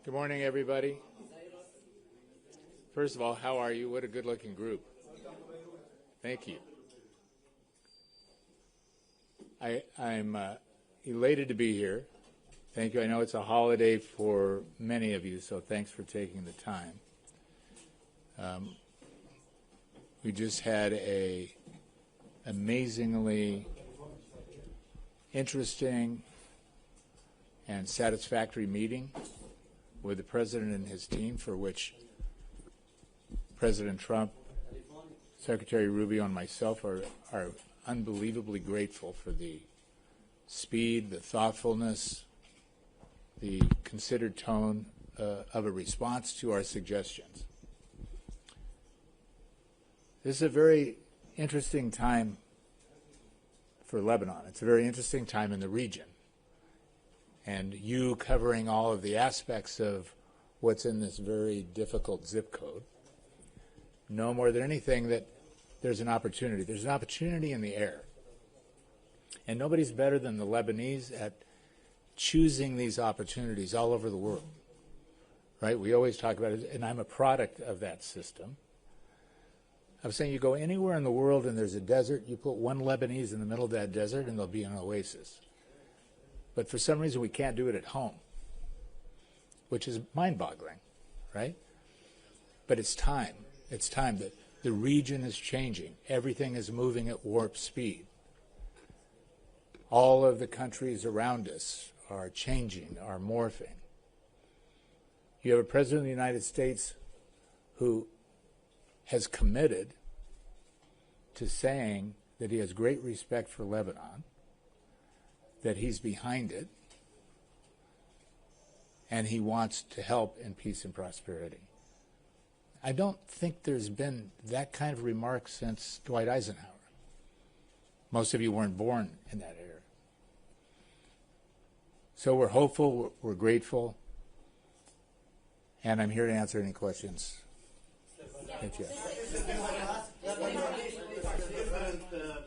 Good morning, everybody. First of all, how are you? What a good-looking group. Thank you. I'm elated to be here. Thank you. I know it's a holiday for many of you, so thanks for taking the time. We just had a amazingly interesting and satisfactory meeting with the President and his team, for which President Trump, Secretary Rubio, and myself are unbelievably grateful for the speed, the thoughtfulness, the considered tone of a response to our suggestions. This is a very interesting time for Lebanon. It's a very interesting time in the region. And you covering all of the aspects of what's in this very difficult zip code know more than anything that there's an opportunity. There's an opportunity in the air. And nobody's better than the Lebanese at choosing these opportunities all over the world, right? We always talk about it, and I'm a product of that system. I'm saying you go anywhere in the world and there's a desert, you put one Lebanese in the middle of that desert and there'll be an oasis. But for some reason we can't do it at home, which is mind-boggling, right? But it's time. It's time that the region is changing. Everything is moving at warp speed. All of the countries around us are changing, are morphing. You have a President of the United States who has committed to saying that he has great respect for Lebanon, that he's behind it, and he wants to help in peace and prosperity. I don't think there's been that kind of remark since Dwight Eisenhower. Most of you weren't born in that era. So we're hopeful, we're grateful, and I'm here to answer any questions.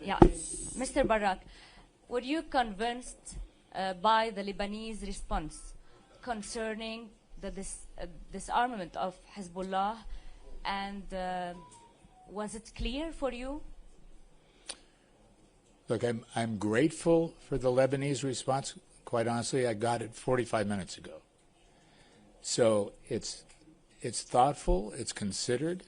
Yeah, Mr. Barrack, were you convinced by the Lebanese response concerning the disarmament of Hezbollah, and was it clear for you? Look, I'm grateful for the Lebanese response. Quite honestly, I got it 45 minutes ago. So it's thoughtful, it's considered.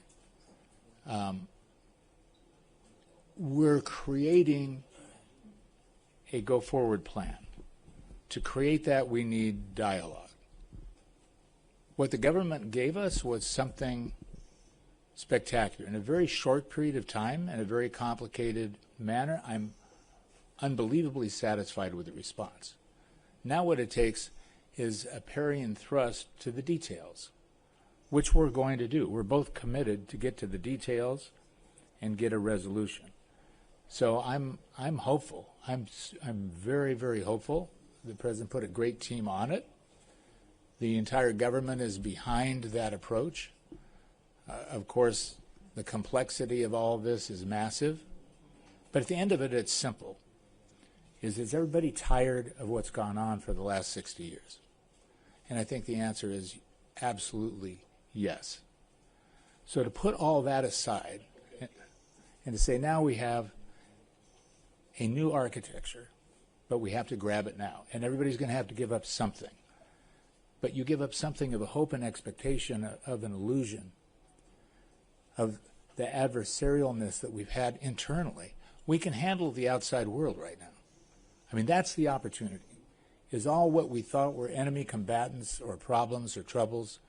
We're creating a go-forward plan. To create that, we need dialogue. What the government gave us was something spectacular. In a very short period of time, in a very complicated manner, I'm unbelievably satisfied with the response. Now what it takes is a parry and thrust to the details, which we're going to do. We're both committed to get to the details and get a resolution. So I'm hopeful. I'm very, very hopeful. The President put a great team on it. The entire government is behind that approach. Of course, the complexity of all of this is massive. But at the end of it, it's simple. Is everybody tired of what's gone on for the last 60 years? And I think the answer is absolutely yes. So to put all that aside and to say now we have a new architecture, but we have to grab it now. And everybody's going to have to give up something. But you give up something of a hope and expectation of an illusion of the adversarialness that we've had internally. We can handle the outside world right now. I mean, that's the opportunity. Is all what we thought were enemy combatants or problems or troubles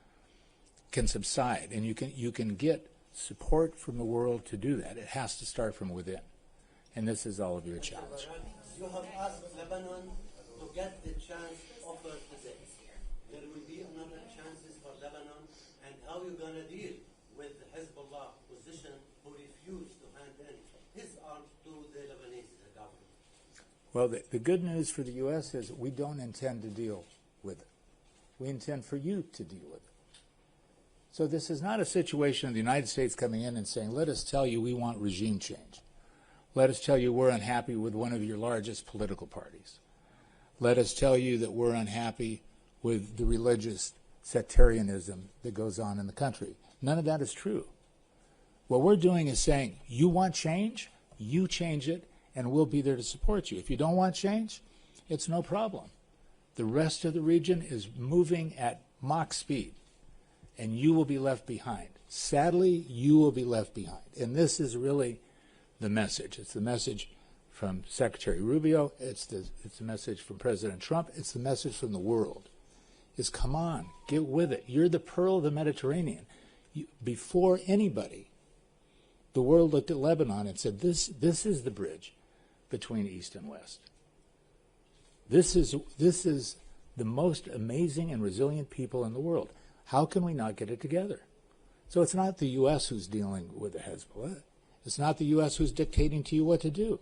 can subside. And you can get support from the world to do that. It has to start from within. And this is all of your challenge. You have asked Lebanon to get the chance offered today. There will be another chances for Lebanon, and how are you going to deal with the Hezbollah position who refused to hand in his arms to the Lebanese government? Well, the good news for the U.S. is we don't intend to deal with it. We intend for you to deal with it. So this is not a situation of the United States coming in and saying, let us tell you we want regime change. Let us tell you we're unhappy with one of your largest political parties. Let us tell you that we're unhappy with the religious sectarianism that goes on in the country. None of that is true. What we're doing is saying, you want change, you change it, and we'll be there to support you. If you don't want change, it's no problem. The rest of the region is moving at Mach speed, and you will be left behind. Sadly, you will be left behind. And this is really the message. It's the message from Secretary Rubio. It's the message from President Trump. It's the message from the world. Is come on, get with it. You're the pearl of the Mediterranean. Before anybody, the world looked at Lebanon and said, this is the bridge between East and West. This is the most amazing and resilient people in the world. How can we not get it together? So it's not the U.S. who's dealing with the Hezbollah. It's not the U.S. who's dictating to you what to do.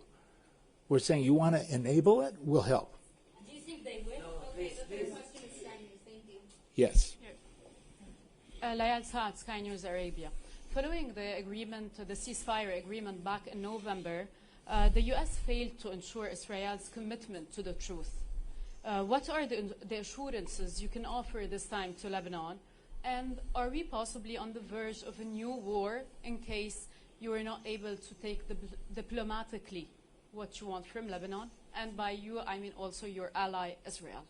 We're saying, you want to enable it? We'll help. Do you think they will? Okay, the third question is Daniel. Thank you. Yes. Layal Saad, Sky News Arabia. Following the agreement, the ceasefire agreement back in November, the U.S. failed to ensure Israel's commitment to the truth. What are the assurances you can offer this time to Lebanon? And are we possibly on the verge of a new war in case you are not able to take diplomatically what you want from Lebanon? And by you, I mean also your ally, Israel.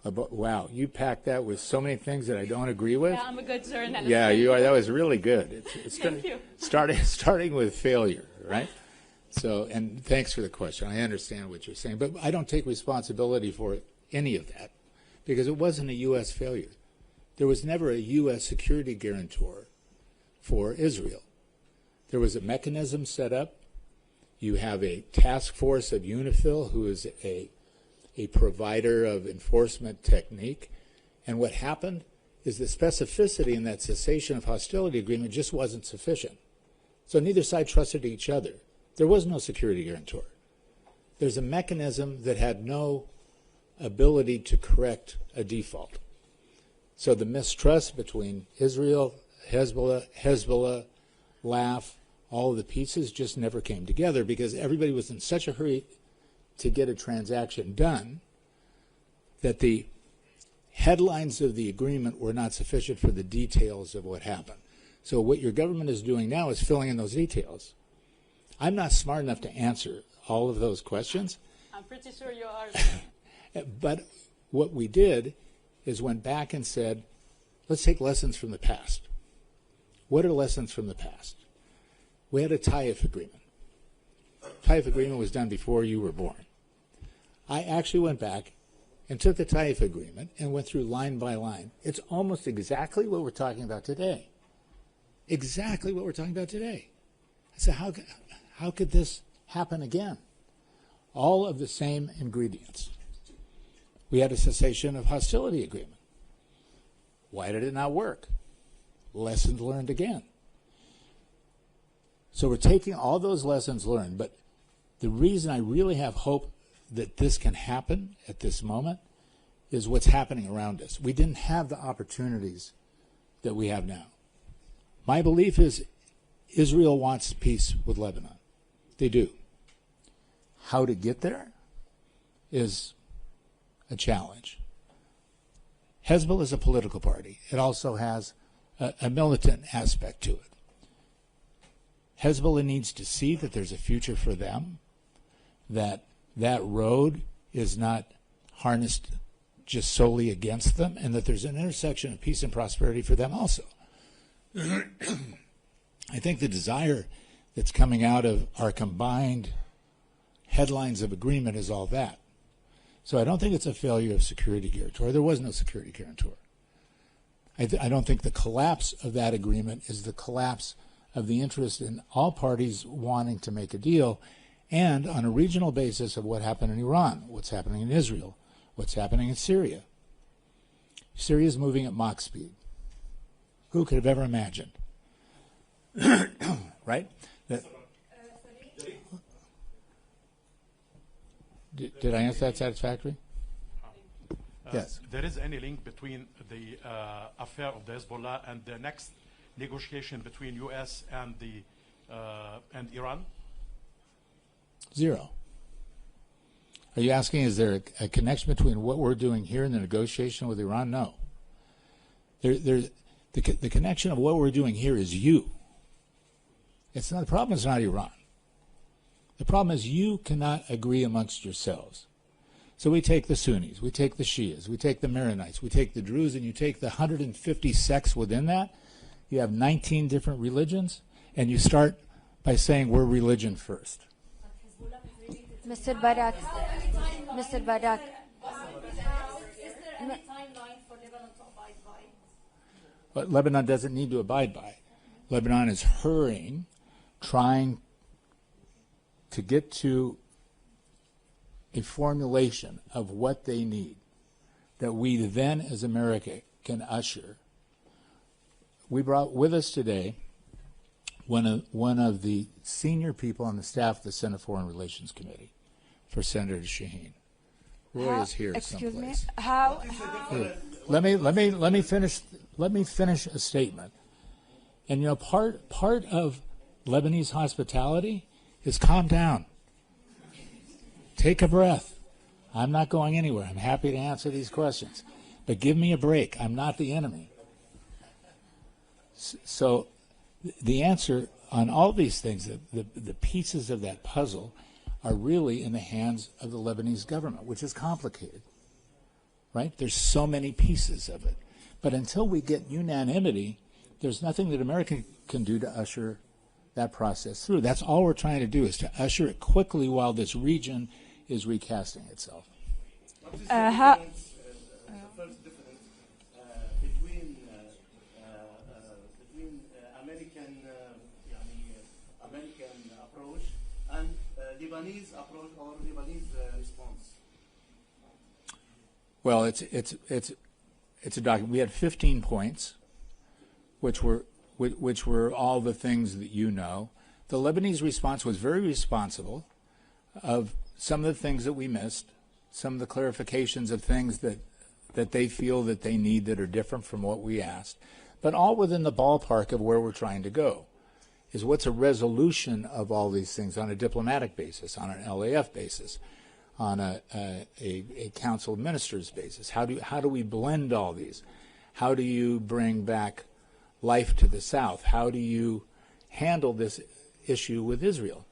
Wow, you packed that with so many things that I don't agree with. Yeah, I'm a good journalist. Yeah, you are. That was really good. Thank you. Starting with failure, right? So, and thanks for the question. I understand what you're saying, but I don't take responsibility for any of that because it wasn't a U.S. failure. There was never a U.S. security guarantor for Israel. There was a mechanism set up. You have a task force of UNIFIL who is a provider of enforcement technique. And what happened is the specificity in that cessation of hostility agreement just wasn't sufficient. So neither side trusted each other. There was no security guarantor. There's a mechanism that had no ability to correct a default. So the mistrust between Israel, Hezbollah, LAF, all of the pieces just never came together because everybody was in such a hurry to get a transaction done that the headlines of the agreement were not sufficient for the details of what happened. So what your government is doing now is filling in those details. I'm not smart enough to answer all of those questions. I'm pretty sure you are. But what we did is went back and said, let's take lessons from the past. What are lessons from the past? We had a Taif agreement. Taif agreement was done before you were born. I actually went back and took the Taif agreement and went through line by line. It's almost exactly what we're talking about today. Exactly what we're talking about today. I said, how could this happen again? All of the same ingredients. We had a cessation of hostility agreement. Why did it not work? Lessons learned again. So we're taking all those lessons learned, but the reason I really have hope that this can happen at this moment is what's happening around us. We didn't have the opportunities that we have now. My belief is Israel wants peace with Lebanon. They do. How to get there is a challenge. Hezbollah is a political party. It also has a militant aspect to it. Hezbollah needs to see that there's a future for them, that road is not harnessed just solely against them, and that there's an intersection of peace and prosperity for them also. I think the desire that's coming out of our combined headlines of agreement is all that. So I don't think it's a failure of security guarantor. There was no security guarantor. I don't think the collapse of that agreement is the collapse of the interest in all parties wanting to make a deal, and on a regional basis of what happened in Iran, what's happening in Israel, what's happening in Syria. Syria is moving at Mach speed. Who could have ever imagined? Right? Did I answer that satisfactorily? Yes. There is any link between the affair of the Hezbollah and the next negotiation between U.S. and Iran? Zero. Are you asking, is there a connection between what we're doing here and the negotiation with Iran? No. The connection of what we're doing here is you. It's not, the problem is not Iran. The problem is you cannot agree amongst yourselves. So we take the Sunnis, we take the Shias, we take the Maronites, we take the Druze, and you take the 150 sects within that. You have 19 different religions, and you start by saying we're religion first. Mr. Barrack, Mr. Barrack. But Lebanon doesn't need to abide by. Lebanon is hurrying, trying to get to a formulation of what they need that we then, as America, can usher. We brought with us today one of the senior people on the staff of the Senate Foreign Relations Committee for Senator Shaheen. Roy is here Excuse me. someplace. How? Here. Let me finish a statement. And you know, part of Lebanese hospitality is calm down. Take a breath. I'm not going anywhere. I'm happy to answer these questions. But give me a break. I'm not the enemy. So the answer on all these things, the pieces of that puzzle, are really in the hands of the Lebanese government, which is complicated. Right? There's so many pieces of it. But until we get unanimity, there's nothing that America can do to usher that process through. That's all we're trying to do, is to usher it quickly while this region is recasting itself. What is the first difference between American approach and Lebanese approach or Lebanese response? Well, it's a document. We had 15 points, which were all the things that you know. The Lebanese response was very responsible of some of the things that we missed, some of the clarifications of things that they feel that they need that are different from what we asked, but all within the ballpark of where we're trying to go. Is what's a resolution of all these things on a diplomatic basis, on an LAF basis, on a Council of Ministers basis? How do we blend all these? How do you bring back life to the South? How do you handle this issue with Israel?